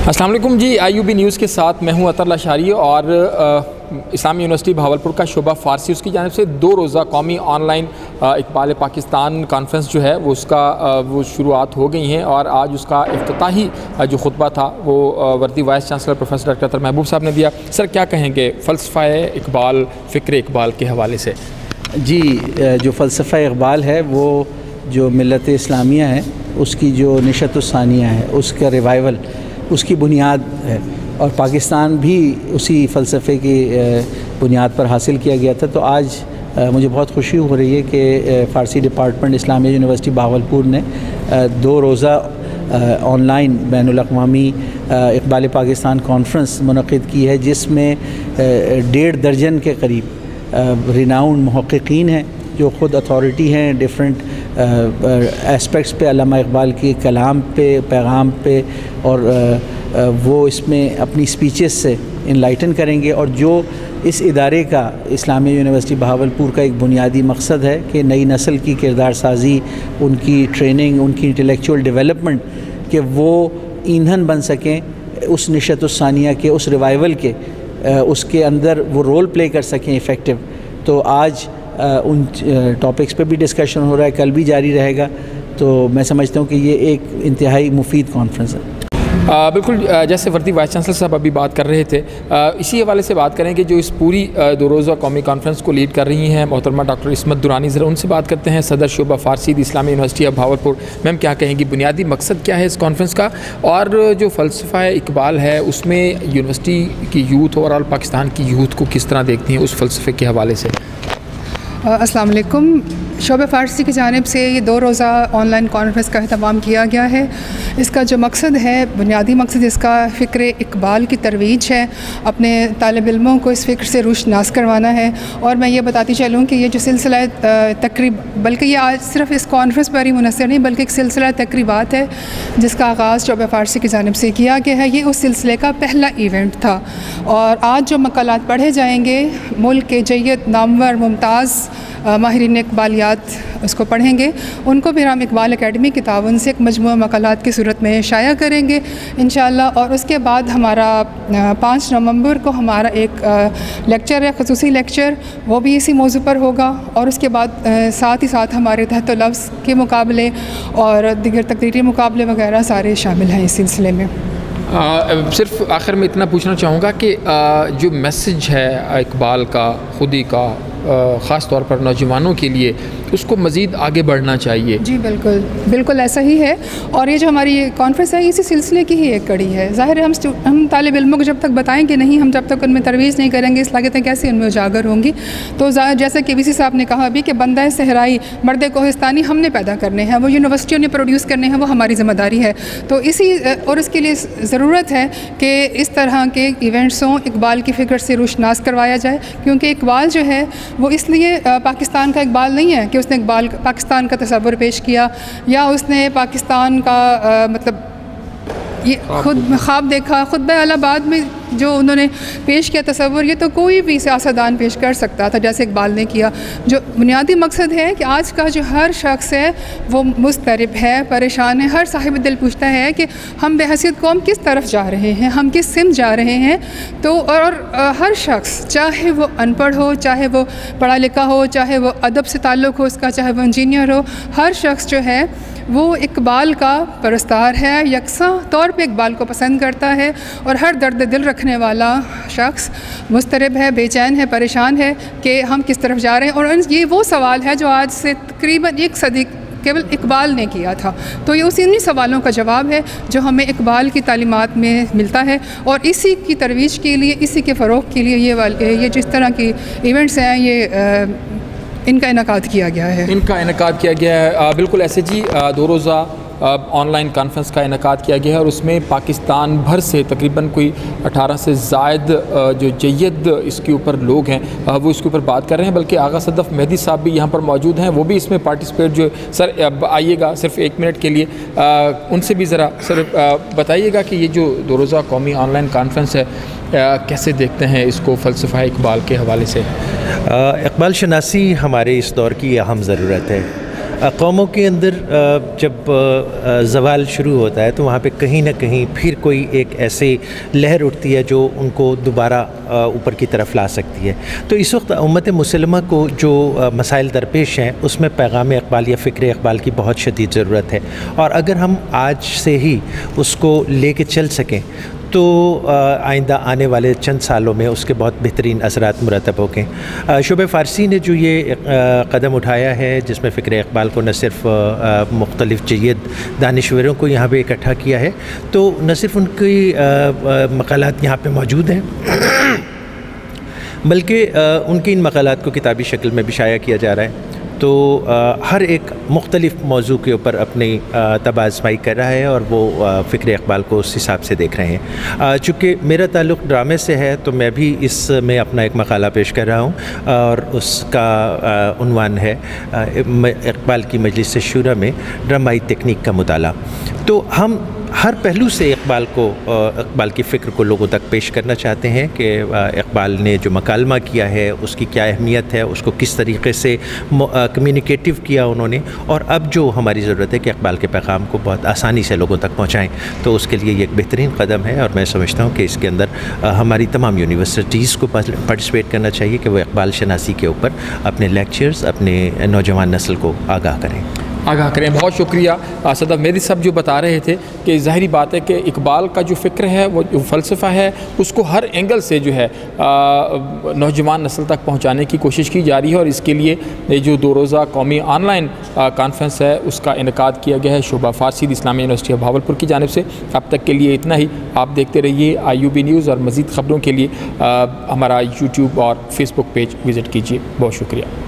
अस्सलाम वालेकुम जी, IUB news के साथ मैं हूं अतर लाशारी और इस्लामी यूनिवर्सिटी भावलपुर का शोबा फ़ारसी उसकी जानिब से 2 रोज़ा कौमी ऑनलाइन इकबाल पाकिस्तान कॉन्फ्रेंस जो है वो शुरुआत हो गई हैं और आज उसका इफ्तिताही जो खुतबा था वो वर्दी वाइस चांसलर प्रोफेसर डॉक्टर अतर महबूब साहब ने दिया। सर, क्या कहेंगे फ़लसफ़ा इकबाल, फ़िक्र इकबाल के हवाले से? जी, जो फ़लसफ़ा इकबाल है वो जो मिल्लत इस्लामिया है उसकी जो निशत-उस-सानिया है उसका रिवाइवल उसकी बुनियाद है और पाकिस्तान भी उसी फ़लसफ़े की बुनियाद पर हासिल किया गया था। तो आज मुझे बहुत खुशी हो रही है कि फ़ारसी डिपार्टमेंट इस्लामिया यूनिवर्सिटी भावलपुर ने 2 रोज़ा ऑनलाइन बैनुल-अक़वामी इकबाल पाकिस्तान कॉन्फ्रेंस मुनक़िद की है, जिसमें 1.5 दर्जन के करीब रिनाउंड मुहक़्क़ीन हैं जो ख़ुद अथॉरिटी हैं डिफरेंट एस्पेक्ट्स पे, अल्लामा इकबाल के कलाम पे, पैगाम पे, और वो इसमें अपनी स्पीचेस से इनलाइटन करेंगे। और जो इस इदारे का इस्लामिया यूनिवर्सिटी भावलपुर का एक बुनियादी मकसद है कि नई नस्ल की किरदार साजी, उनकी ट्रेनिंग, उनकी इंटेलेक्चुअल डेवलपमेंट कि वो ईंधन बन सकें उस निशत-उस-सानिया के, उस रिवाइवल के, उसके अंदर वो रोल प्ले कर सकें इफ़ेक्टिव। तो आज उन टॉपिक्स पे भी डिस्कशन हो रहा है, कल भी जारी रहेगा। तो मैं समझता हूँ कि ये एक इंतहाई मुफीद कॉन्फ्रेंस है। बिल्कुल, जैसे वर्दी वाइस चांसलर साहब अभी बात कर रहे थे, इसी हवाले से बात करें कि जो इस पूरी 2 रोज़ा कौमी कॉन्फ्रेंस को लीड कर रही हैं मोहतरमा डॉक्टर इस्मत दुरानी, ज़रा उनसे बात करते हैं। सदर शोबा फ़ारसी इस्लामी यूनिवर्सिटी ऑफ भावलपुर, मैम क्या कहेंगी, बुनियादी मकसद क्या है इस कॉन्फ्रेंस का और जो फ़लसफ़ा इकबाल है उसमें यूनिवर्सिटी की यूथ, ओवरऑल पाकिस्तान की यूथ को किस तरह देखती हैं उस फ़लसफ़े के हवाले से? अस्सलाम वालेकुम। शोबा फ़ारसी की जानिब से ये 2 रोज़ा ऑनलाइन कॉन्फ्रेंस का अहतमाम किया गया है। इसका जो मकसद है, बुनियादी मकसद इसका फ़िक्र इकबाल की तरवीज है, अपने तालिब इल्मों को इस फ़िक्र से रोशनास करवाना है। और मैं ये बताती चलूँ कि ये जो सिलसिला तकरीब, बल्कि ये आज सिर्फ़ इस कॉन्फ्रेंस पर ही मुनहसर नहीं बल्कि एक सिलसिला तकरीबात है जिसका आगाज़ शोबा फ़ारसी की जानिब से किया गया है। ये उस सिलसिले का पहला इवेंट था और आज जो मकालात पढ़े जाएंगे मुल्क के जय्यद, नामवर, मुमताज़ माहिरीन इकबालियात उसको पढ़ेंगे। उनको फिर हम इकबाल अकेडमी की ताउन से एक मजमूआ मकालात की सूरत में शाया करेंगे इंशाअल्लाह। और उसके बाद हमारा 5 नवंबर को हमारा एक लेक्चर है, ख़ुसूसी लेक्चर, वो भी इसी मौजू पर होगा। और उसके बाद साथ ही साथ हमारे तहत लफ्ज़ के मुकाबले और दीगर तकरीरी मुकाबले वगैरह सारे शामिल हैं इस सिलसिले में। सिर्फ आखिर में इतना पूछना चाहूँगा कि जो मैसेज है इकबाल का, खुदी का, ख़ास तौर पर नौजवानों के लिए, उसको मज़ीद आगे बढ़ना चाहिए। जी बिल्कुल, बिल्कुल ऐसा ही है। और ये जो हमारी कॉन्फ्रेंस है इसी सिलसिले की ही एक कड़ी है। ज़ाहिर है हम तालिब इल्मों को जब तक बताएंगे नहीं, हम जब तक उनमें तरवीज़ नहीं करेंगे, इस लागतें कैसे उनमें उजागर होंगी। तो जैसा कि VC साहब ने कहा अभी कि बंदा सहराई, मर्द कोहिस्तानी हमने पैदा करने हैं, वो यूनिवर्सिटियों ने प्रोड्यूस करने हैं, वो हमारी ज़िम्मेदारी है। तो इसी और इसके लिए ज़रूरत है कि इस तरह के इवेंट्स हों, इकबाल की फ़िक्र से रोशनास करवाया जाए। क्योंकि इकबाल जो है वो इसलिए पाकिस्तान का इकबाल नहीं है कि उसने इकबाल पाकिस्तान का तस्वुर पेश किया या उसने पाकिस्तान का मतलब ये खुद ख्वाब देखा। खुतबा अलाहाबाद में जो उन्होंने पेश किया तस्वुर, ये तो कोई भी सियासतदान पेश कर सकता था जैसे इकबाल ने किया। जो बुनियादी मकसद है कि आज का जो हर शख्स है वो मुस्तरब है, परेशान है। हर साहिब दिल पूछता है कि हम बेहैसियत कौम किस तरफ जा रहे हैं, हम किस सिम जा रहे हैं। तो और हर शख्स, चाहे वो अनपढ़ हो, चाहे वो पढ़ा लिखा हो, चाहे वो अदब से ताल्लुक़ हो उसका, चाहे वो इंजीनियर हो, हर शख्स जो है वो इकबाल का परस्तार है, यकसा तौर पे इकबाल को पसंद करता है। और हर दर्द दिल रखने वाला शख्स मुस्तरब है, बेचैन है, परेशान है कि हम किस तरफ जा रहे हैं। और ये वो सवाल है जो आज से तकरीबन 1 सदी केवल इकबाल ने किया था। तो ये उन्हीं सवालों का जवाब है जो हमें इकबाल की तालीमात में मिलता है। और इसी की तरवीज के लिए, इसी के फ़रोग़ के लिए ये जिस तरह की इवेंट्स हैं ये इनका इनकाद किया गया है। बिल्कुल ऐसे जी, 2 रोज़ा ऑनलाइन कॉन्फ्रेंस का इनकाद किया गया है और उसमें पाकिस्तान भर से तकरीबन कोई 18 से ज़ायद जो जय्यद इसके ऊपर लोग हैं वो इसके ऊपर बात कर रहे हैं। बल्कि आगा सदफ़ मेहदी साहब भी यहाँ पर मौजूद हैं, वो भी इसमें पार्टिसिपेट जो सर अब आइएगा सिर्फ 1 मिनट के लिए, उनसे भी ज़रा सर बताइएगा कि ये जो 2 रोज़ा कौमी ऑनलाइन कॉन्फ्रेंस है कैसे देखते हैं इसको फ़लसफ़ा इकबाल के हवाले से? इकबाल शनासी हमारे इस दौर की अहम ज़रूरत है। कौमों के अंदर जब ज़वाल शुरू होता है तो वहाँ पे कहीं ना कहीं फिर कोई एक ऐसे लहर उठती है जो उनको दोबारा ऊपर की तरफ ला सकती है। तो इस वक्त उम्मत मुसलमा को जो मसाइल दरपेश हैं उसमें पैगाम इक़बाल या फ़िक्र इक़बाल की बहुत शदीद ज़रूरत है, और अगर हम आज से ही उसको लेके चल सकें तो आइंदा आने वाले चंद सालों में उसके बहुत बेहतरीन असरात मुरतब होंगे। शोबे फ़ारसी ने जो ये कदम उठाया है जिसमें फ़िक्र इक़बाल को न सिर्फ मुख्तलिफ़ जय्यद दानिश्वरों को यहाँ पे इकट्ठा किया है, तो न सिर्फ उनकी मक़ालात यहाँ पे मौजूद हैं बल्कि उनके इन मक़ालात को किताबी शक्ल में भी शाया किया जा रहा है। तो हर एक मुख्तलिफ़ मौजू के ऊपर अपनी तबाज़माई कर रहा है और वो फ़िक्र इक़बाल को उस हिसाब से देख रहे हैं। चूँकि मेरा ताल्लुक़ ड्रामे से है तो मैं भी इसमें अपना एक मक़ाला पेश कर रहा हूँ और उसका उन्वान है इक़बाल की मजलिस शूरा में ड्रामाई तकनीक का मुताला। तो हम हर पहलू से इक़बाल की फ़िक्र को लोगों तक पेश करना चाहते हैं कि इक़बाल ने जो मकालमा किया है उसकी क्या अहमियत है, उसको किस तरीके से कम्युनिकेटिव किया उन्होंने, और अब जो हमारी ज़रूरत है कि इक़बाल के पैगाम को बहुत आसानी से लोगों तक पहुँचाएँ। तो उसके लिए ये एक बेहतरीन कदम है और मैं समझता हूँ कि इसके अंदर हमारी तमाम यूनिवर्सिटीज़ को पार्टिसिपेट करना चाहिए कि वो इक़बाल शनासी के ऊपर अपने लेक्चर्स अपने नौजवान नस्ल को आगाह करें। बहुत शुक्रिया सदफ मेरी सब जो बता रहे थे कि ज़ाहिरी बात है कि इक़बाल का जो फ़िक्र है वो जो फ़लसफ़ा है उसको हर एंगल से जो है नौजवान नस्ल तक पहुँचाने की कोशिश की जा रही है, और इसके लिए ये जो 2 रोज़ा कौमी ऑनलाइन कॉन्फ्रेंस है उसका इनेकाद किया गया है शोबा फ़ारसी इस्लामिया यूनिवर्सिटी ऑफ भावलपुर की जानिब से। अब तक के लिए इतना ही। आप देखते रहिए IUB न्यूज़ और मज़ीद ख़बरों के लिए हमारा YouTube और फेसबुक पेज विज़िट कीजिए। बहुत शुक्रिया।